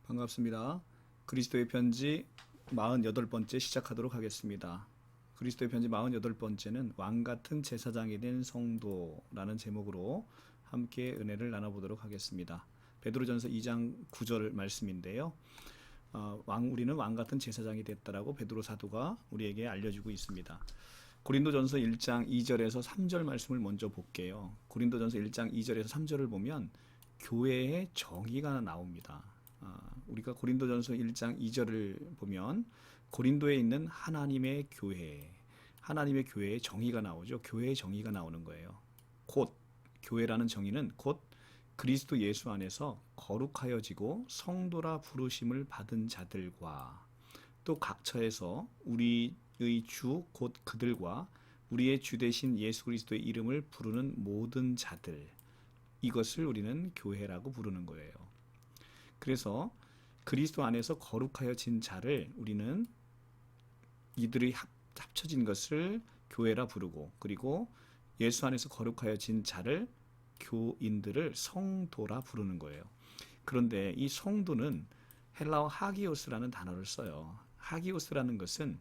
반갑습니다. 그리스도의 편지 48번째 시작하도록 하겠습니다. 그리스도의 편지 48번째는 왕같은 제사장이 된 성도라는 제목으로 함께 은혜를 나눠보도록 하겠습니다. 베드로전서 2장 9절 말씀인데요. 우리는 왕같은 제사장이 됐다라고 베드로 사도가 우리에게 알려주고 있습니다. 고린도전서 1장 2절에서 3절 말씀을 먼저 볼게요. 고린도전서 1장 2절에서 3절을 보면 교회의 정의가 나옵니다. 우리가 고린도전서 1장 2절을 보면 고린도에 있는 하나님의 교회의 정의가 나오죠. 교회의 정의가 나오는 거예요. 곧 교회라는 정의는 곧 그리스도 예수 안에서 거룩하여지고 성도라 부르심을 받은 자들과 또 각처에서 우리의 주 곧 그들과 우리의 주 되신 예수 그리스도의 이름을 부르는 모든 자들, 이것을 우리는 교회라고 부르는 거예요. 그래서 그리스도 안에서 거룩하여진 자를 우리는 이들이 합쳐진 것을 교회라 부르고, 그리고 예수 안에서 거룩하여진 자를 교인들을 성도라 부르는 거예요. 그런데 이 성도는 헬라어 하기오스라는 단어를 써요. 하기오스라는 것은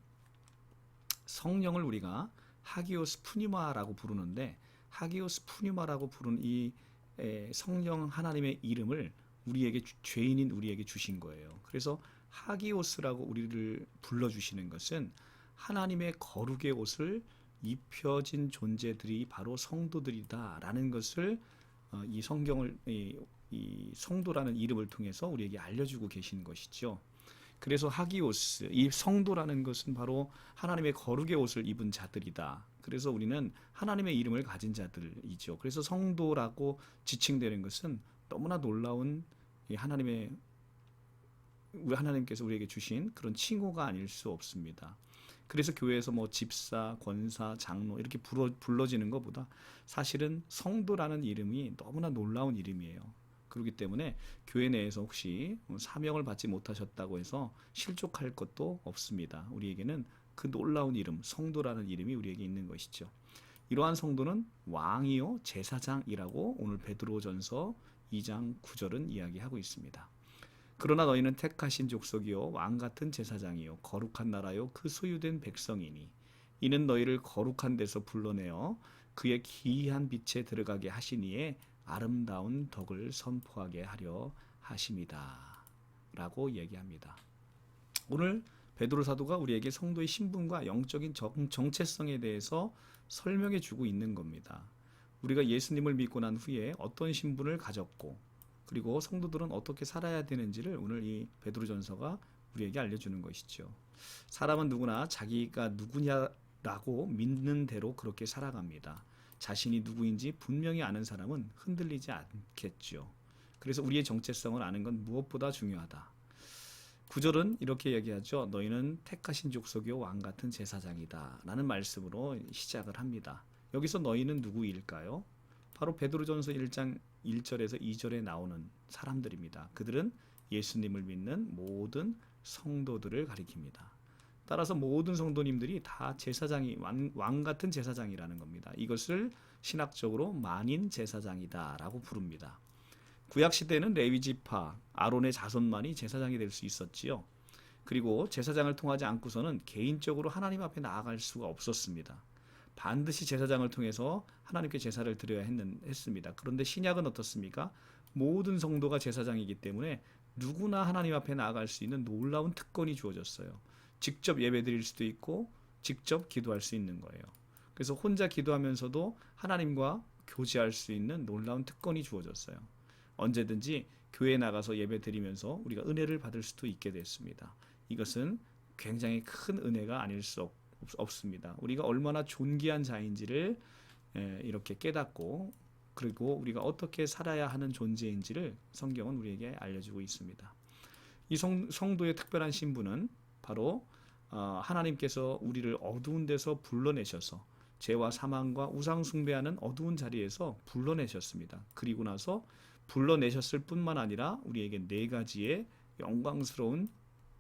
성령을 우리가 하기오스 푸니마라고 부르는데, 하기오스 푸니마라고 부르는 이 성령 하나님의 이름을 우리에게 죄인인 우리에게 주신 거예요. 그래서 하기오스라고 우리를 불러주시는 것은 하나님의 거룩의 옷을 입혀진 존재들이 바로 성도들이다라는 것을 이 성경을 이 성도라는 이름을 통해서 우리에게 알려주고 계신 것이죠. 그래서 하기오스, 이 성도라는 것은 바로 하나님의 거룩의 옷을 입은 자들이다. 그래서 우리는 하나님의 이름을 가진 자들이죠. 그래서 성도라고 지칭되는 것은 너무나 놀라운 하나님께서 우리에게 주신 그런 칭호가 아닐 수 없습니다. 그래서 교회에서 뭐 집사, 권사, 장로 이렇게 불러지는 것보다 사실은 성도라는 이름이 너무나 놀라운 이름이에요. 그렇기 때문에 교회 내에서 혹시 사명을 받지 못하셨다고 해서 실족할 것도 없습니다. 우리에게는 그 놀라운 이름, 성도라는 이름이 우리에게 있는 것이죠. 이러한 성도는 왕이요 제사장이라고 오늘 베드로전서 2장 9절은 이야기하고 있습니다. 그러나 너희는 택하신 족속이요 왕같은 제사장이요 거룩한 나라요 그 소유된 백성이니 이는 너희를 거룩한 데서 불러내어 그의 기이한 빛에 들어가게 하시니에 아름다운 덕을 선포하게 하려 하심이다 라고 얘기합니다. 오늘 베드로 사도가 우리에게 성도의 신분과 영적인 정체성에 대해서 설명해 주고 있는 겁니다. 우리가 예수님을 믿고 난 후에 어떤 신분을 가졌고, 그리고 성도들은 어떻게 살아야 되는지를 오늘 이 베드로전서가 우리에게 알려주는 것이죠. 사람은 누구나 자기가 누구냐라고 믿는 대로 그렇게 살아갑니다. 자신이 누구인지 분명히 아는 사람은 흔들리지 않겠죠. 그래서 우리의 정체성을 아는 건 무엇보다 중요하다. 9절은 이렇게 얘기하죠. 너희는 택하신 족속이요 왕같은 제사장이다 라는 말씀으로 시작을 합니다. 여기서 너희는 누구일까요? 바로 베드로전서 1장 1절에서 2절에 나오는 사람들입니다. 그들은 예수님을 믿는 모든 성도들을 가리킵니다. 따라서 모든 성도님들이 다 제사장이 왕같은 제사장이라는 겁니다. 이것을 신학적으로 만인 제사장이다 라고 부릅니다. 구약시대는 레위지파, 아론의 자손만이 제사장이 될 수 있었지요. 그리고 제사장을 통하지 않고서는 개인적으로 하나님 앞에 나아갈 수가 없었습니다. 반드시 제사장을 통해서 하나님께 제사를 드려야 했습니다. 그런데 신약은 어떻습니까? 모든 성도가 제사장이기 때문에 누구나 하나님 앞에 나아갈 수 있는 놀라운 특권이 주어졌어요. 직접 예배드릴 수도 있고 직접 기도할 수 있는 거예요. 그래서 혼자 기도하면서도 하나님과 교제할 수 있는 놀라운 특권이 주어졌어요. 언제든지 교회에 나가서 예배 드리면서 우리가 은혜를 받을 수도 있게 됐습니다. 이것은 굉장히 큰 은혜가 아닐 수 없습니다. 우리가 얼마나 존귀한 자인지를 이렇게 깨닫고, 그리고 우리가 어떻게 살아야 하는 존재인지를 성경은 우리에게 알려주고 있습니다. 이 성도의 특별한 신분은 바로 하나님께서 우리를 어두운 데서 불러내셔서 죄와 사망과 우상 숭배하는 어두운 자리에서 불러내셨습니다. 그리고 나서 불러내셨을 뿐만 아니라 우리에게 4가지의 영광스러운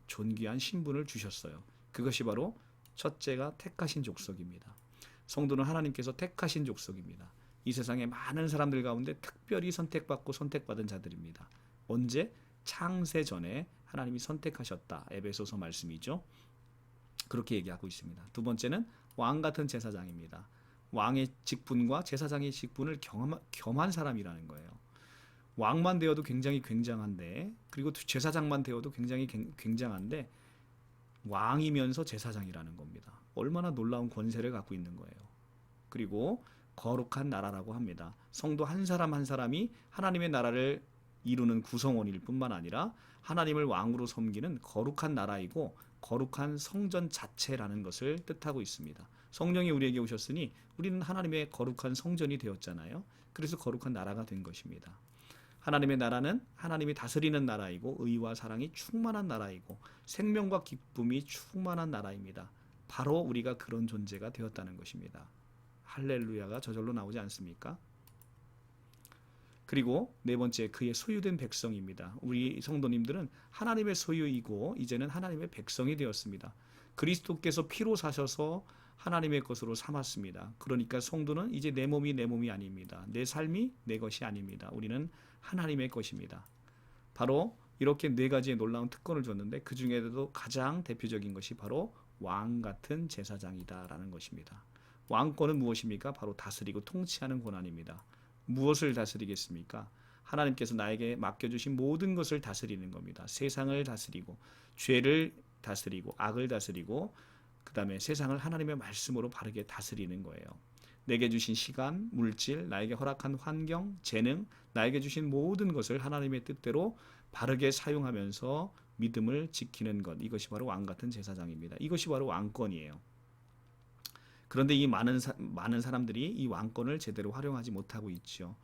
존귀한 신분을 주셨어요. 그것이 바로 첫째가 택하신 족속입니다. 성도는 하나님께서 택하신 족속입니다. 이 세상의 많은 사람들 가운데 특별히 선택받고 선택받은 자들입니다. 언제? 창세 전에 하나님이 선택하셨다. 에베소서 말씀이죠. 그렇게 얘기하고 있습니다. 두 번째는 왕 같은 제사장입니다. 왕의 직분과 제사장의 직분을 겸한 사람이라는 거예요. 왕만 되어도 굉장히 굉장한데, 그리고 제사장만 되어도 굉장히 굉장한데, 왕이면서 제사장이라는 겁니다. 얼마나 놀라운 권세를 갖고 있는 거예요. 그리고 거룩한 나라라고 합니다. 성도 한 사람 한 사람이 하나님의 나라를 이루는 구성원일 뿐만 아니라 하나님을 왕으로 섬기는 거룩한 나라이고 거룩한 성전 자체라는 것을 뜻하고 있습니다. 성령이 우리에게 오셨으니 우리는 하나님의 거룩한 성전이 되었잖아요. 그래서 거룩한 나라가 된 것입니다. 하나님의 나라는 하나님이 다스리는 나라이고 의와 사랑이 충만한 나라이고 생명과 기쁨이 충만한 나라입니다. 바로 우리가 그런 존재가 되었다는 것입니다. 할렐루야가 저절로 나오지 않습니까? 그리고 네 번째, 그의 소유된 백성입니다. 우리 성도님들은 하나님의 소유이고 이제는 하나님의 백성이 되었습니다. 그리스도께서 피로 사셔서 하나님의 것으로 삼았습니다. 그러니까 성도는 이제 내 몸이 아닙니다. 내 삶이 내 것이 아닙니다. 우리는 하나님의 것입니다. 바로 이렇게 네 가지의 놀라운 특권을 줬는데 그 중에도 가장 대표적인 것이 바로 왕 같은 제사장이다라는 것입니다. 왕권은 무엇입니까? 바로 다스리고 통치하는 권한입니다. 무엇을 다스리겠습니까? 하나님께서 나에게 맡겨주신 모든 것을 다스리는 겁니다. 세상을 다스리고 죄를 다스리고 악을 다스리고 그 다음에 세상을 하나님의 말씀으로 바르게 다스리는 거예요. 내게 주신 시간, 물질, 나에게 허락한 환경, 재능, 나에게 주신 모든 것을 하나님의 뜻대로 바르게 사용하면서 믿음을 지키는 것, 이것이 바로 왕 같은 제사장입니다. 이것이 바로 왕권이에요. 그런데 이 많은 사람들이 이 왕권을 제대로 활용하지 못하고 있죠.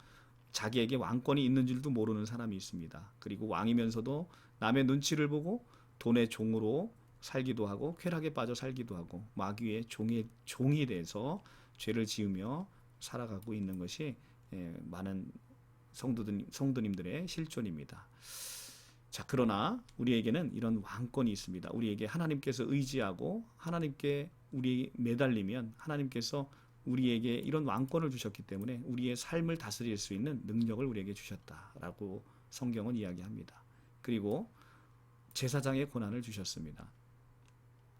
자기에게 왕권이 있는 줄도 모르는 사람이 있습니다. 그리고 왕이면서도 남의 눈치를 보고 돈의 종으로 살기도 하고 쾌락에 빠져 살기도 하고 마귀의 종이 돼서 죄를 지으며 살아가고 있는 것이 많은 성도님들의 실존입니다. 자, 그러나 우리에게는 이런 왕권이 있습니다. 우리에게 하나님께서 의지하고 하나님께 우리 매달리면 하나님께서 우리에게 이런 왕권을 주셨기 때문에 우리의 삶을 다스릴 수 있는 능력을 우리에게 주셨다라고 성경은 이야기합니다. 그리고 제사장의 권한을 주셨습니다.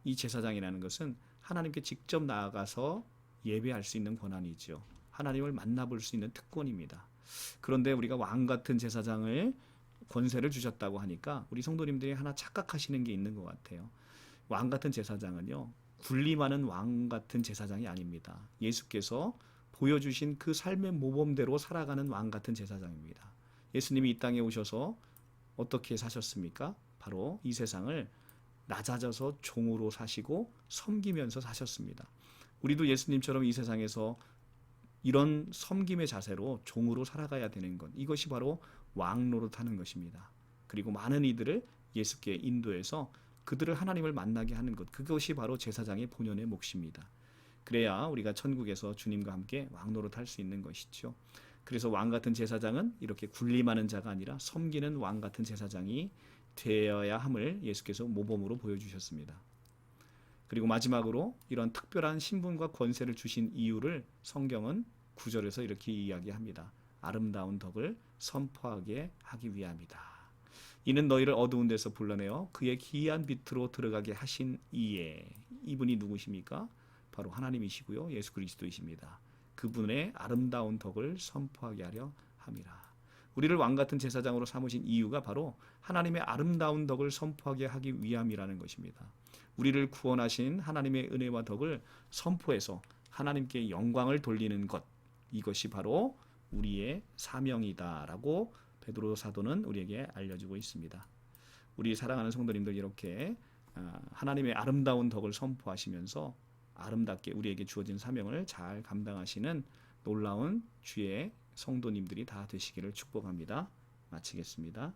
이 제사장이라는 것은 하나님께 직접 나아가서 예배할 수 있는 권한이죠. 하나님을 만나볼 수 있는 특권입니다. 그런데 우리가 왕 같은 제사장을 권세를 주셨다고 하니까 우리 성도님들이 하나 착각하시는 게 있는 것 같아요. 왕 같은 제사장은요, 군림하는 왕 같은 제사장이 아닙니다. 예수께서 보여주신 그 삶의 모범대로 살아가는 왕 같은 제사장입니다. 예수님이 이 땅에 오셔서 어떻게 사셨습니까? 바로 이 세상을 낮아져서 종으로 사시고 섬기면서 사셨습니다. 우리도 예수님처럼 이 세상에서 이런 섬김의 자세로 종으로 살아가야 되는 것, 이것이 바로 왕 노릇하는 것입니다. 그리고 많은 이들을 예수께 인도해서 그들을 하나님을 만나게 하는 것, 그것이 바로 제사장의 본연의 몫입니다. 그래야 우리가 천국에서 주님과 함께 왕 노릇할 수 있는 것이죠. 그래서 왕 같은 제사장은 이렇게 군림하는 자가 아니라 섬기는 왕 같은 제사장이 되어야 함을 예수께서 모범으로 보여주셨습니다. 그리고 마지막으로 이런 특별한 신분과 권세를 주신 이유를 성경은 9절에서 이렇게 이야기합니다. 아름다운 덕을 선포하게 하기 위함이다. 이는 너희를 어두운 데서 불러내어 그의 기이한 빛으로 들어가게 하신 이에. 이분이 누구십니까? 바로 하나님이시고요, 예수 그리스도이십니다. 그분의 아름다운 덕을 선포하게 하려 함이라. 우리를 왕같은 제사장으로 삼으신 이유가 바로 하나님의 아름다운 덕을 선포하게 하기 위함이라는 것입니다. 우리를 구원하신 하나님의 은혜와 덕을 선포해서 하나님께 영광을 돌리는 것, 이것이 바로 우리의 사명이다라고 베드로 사도는 우리에게 알려주고 있습니다. 우리 사랑하는 성도님들, 이렇게 하나님의 아름다운 덕을 선포하시면서 아름답게 우리에게 주어진 사명을 잘 감당하시는 놀라운 주의 성도님들이 다 되시기를 축복합니다. 마치겠습니다.